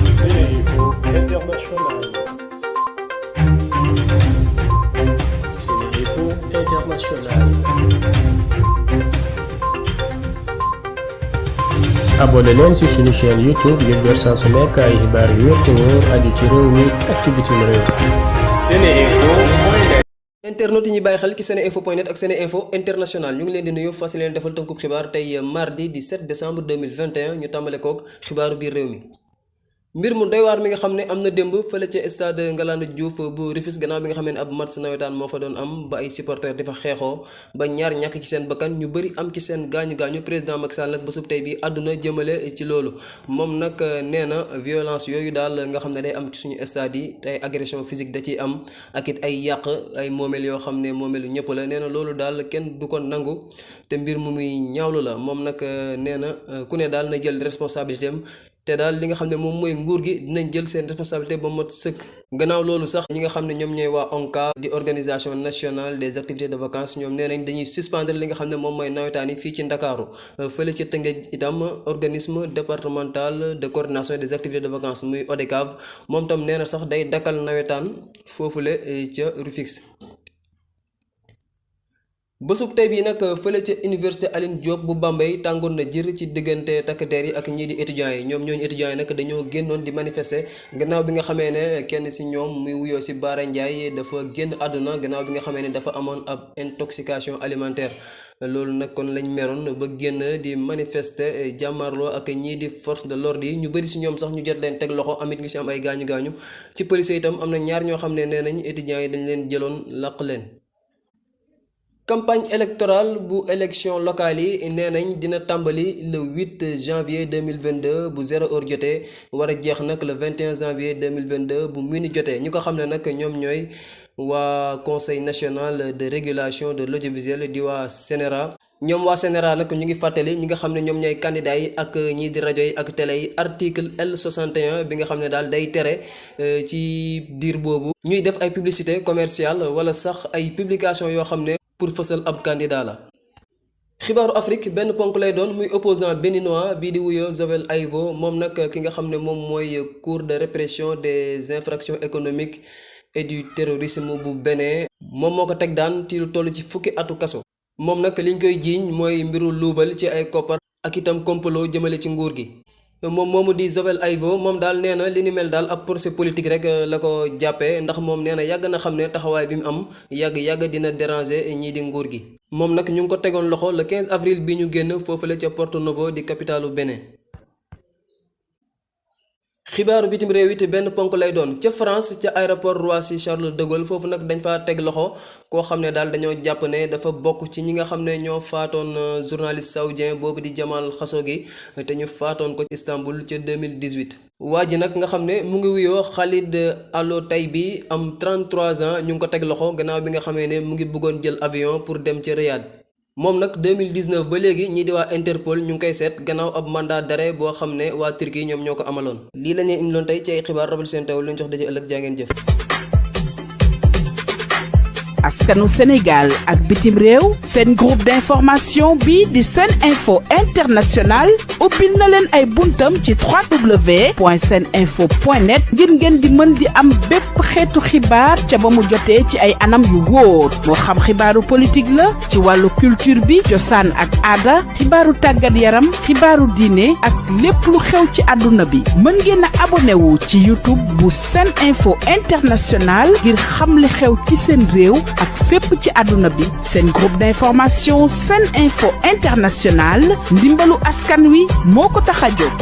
Sénéinfo International. Sénéinfo International. abonné leen ci suñu chaîne YouTube ngir jot saa su nekk ay xibaar yu wér te wóor aju ci réew mi ak ci bitim réew. Sénéinfo. internautes yi ñuy bàyyi xel ci seneinfo.net ak Seneinfo International ñu ngi leen di nuyu fas leen defal tënkub xibaar tey mardi di 7 décembre 2021 ñu tàmbale kook xibaaru biir réew mi. mbir mu doy waar mi nga xam ne am na démb fële ca stade Ngalandou Diouf bu Rufisque gannaaw bi nga xam ne ab match nawetaan moo fa doon am ba ay supporters di fa xeexoo ba ñaar ñàkk ci seen bakkan ñu bëri am ci seen gaañu président Macky Sall nag bésub tey bi àdduna jëmale ci loolu moom nag nee na violence yooyu daal nga xam ne day am ci suñu stade yi te ay agression physique da ciy am ak it ay yàq ay moomeel yoo xam ne moomeelu ñëpp la nee na loolu daal kenn du ko nangu te mbir mu muy ñaawlu la moom nag nee na ku ne daal na jël responsabilité am te daal li nga xam ne moom mooy nguur gi dinañ jël seen responsabilité ba mot sëkk. gannaaw loolu sax ñi nga xam ne ñoom ñooy waa ONCAV di organisation nationale des activités de vacances ñoom nee nañ dañuy suspendre li nga xam ne moom mooy nawetaan yi fii ci Ndakaaru fële ci Tëngéej itam organisme départemental de coordination des activités de vacances muy ODCAV moom tam nee na sax day dakkal nawetaan foofule ca Rufisque. bésub tey bii nag fële ca université Alioune Diop bu Bambey tàngoon na jër ci diggante takk der yi ak ñii di étudiants yi ñooñu étudiants yi nag dañoo génnoon di manifester gannaaw bi nga xamee ne kenn ci ñoom muy wuyoo ci Baara Ndiaye dafa génn àdduna gannaaw bi nga xamee ne dafa amoon ab intoxication alimentaire loolu nag kon lañ meroon ba génn di manifester jàmmarloo ak ñii di force de l'ordre yi ñu bëri ci ñoom sax ñu jot leen teg loxo amit ngi ci am ay gaañu ci police itam am na ñaar ñoo xam ne nee nañ étudiants yi dañ leen jëloon làq leen. campagne électorale bu élection locale yi nee nañ dina tàmbali le 8 janvier 2022 bu 0 heure jotee war a jeex nag le 21 janvier 2022 bu minuit jotee ñu ko xam ne nag ñoom ñooy waa conseil national de régulation de l'audiovisuel di waa CNRA. ñoom waa CNRA nag ñu ngi fàttali ñi nga xam ne ñoom ñooy candidats yi ak ñii di rajo yi ak télé yi article L61 bi nga xam ne daal day tere ci diir boobu ñuy def ay publicité commerciale wala sax ay publication yoo xam ne pour fësal ab candidat la. xibaaru Afrique benn ponk lay doon muy opposant béninois bii di wuyoo Joël Aivo moom nag ki nga xam ne moom mooy cour de répression des infractions économiques et du terrorisme bu Bénin moom moo ko teg daan ci lu toll ci fukki atu kaso. moom nag liñ koy jiiñ mooy mbiru luubal ci ay koppar ak itam complot jëmale ci nguur gi. moom moomu di Joël Aivo moom daal nee na li ni mel daal ab procès politique rek la ko jàppee ndax moom nee na yàgg na xam ne taxawaay bi mu am yàgg dina déranger ñii di nguur gi. moom nag ñu ngi ko tegoon loxo le 15 avril bi ñu génn foofule ca Porto Novo di capitalu Bénin. xibaaru bitim réew it benn ponk lay doon ca France ca aéroport Roissy Charles de Gaulle foofu nag dañ fa teg loxo koo xam ne daal dañoo jàpp ne dafa bokk ci ñi nga xam ne ñoo faatoon journaliste saoudien boobu di Jamal Khashoggi te ñu faatoon ko Istanbul ca 2018. waa ji nag nga xam ne mu ngi wuyoo Khalid Al-Otaibi am 33 ans ñu ngi ko teg loxo gannaaw bi nga xamee ne mu ngi bëggoon jël avion pour dem ca Riyad. moom nag 2019 ba léegi ñii di waa Interpol ñu ngi koy seet gannaaw ab mandat d'arrêt boo xam ne waa Turquie ñoom ñoo ko amaloon. lii la ñuy indiloon tey ci ay xibaar rabal seen taw lu ñu jox daje ëllëg jaa ngeen jëf. askanu Sénégal ak bitim réew seen groupe d'information bi di Seneinfo International ubbil na leen ay buntam ci www.seneinfo.net ngir ngeen di mën di am bépp xeetu xibaar ca ba mu jotee ci ay anam yu wóor moo xam xibaaru politique la ci wàllu culture bi cosaan ak aada xibaaru tàggat yaram xibaaru diine ak lépp lu xew ci àdduna bi mën ngeen a abonné wu ci YouTube bu Seneinfo International ngir xam li xew ci seen réew ak fépp ci àdduna bi seen groupe d'information Seneinfo International ndimbalu askan wi moo ko tax a jóg.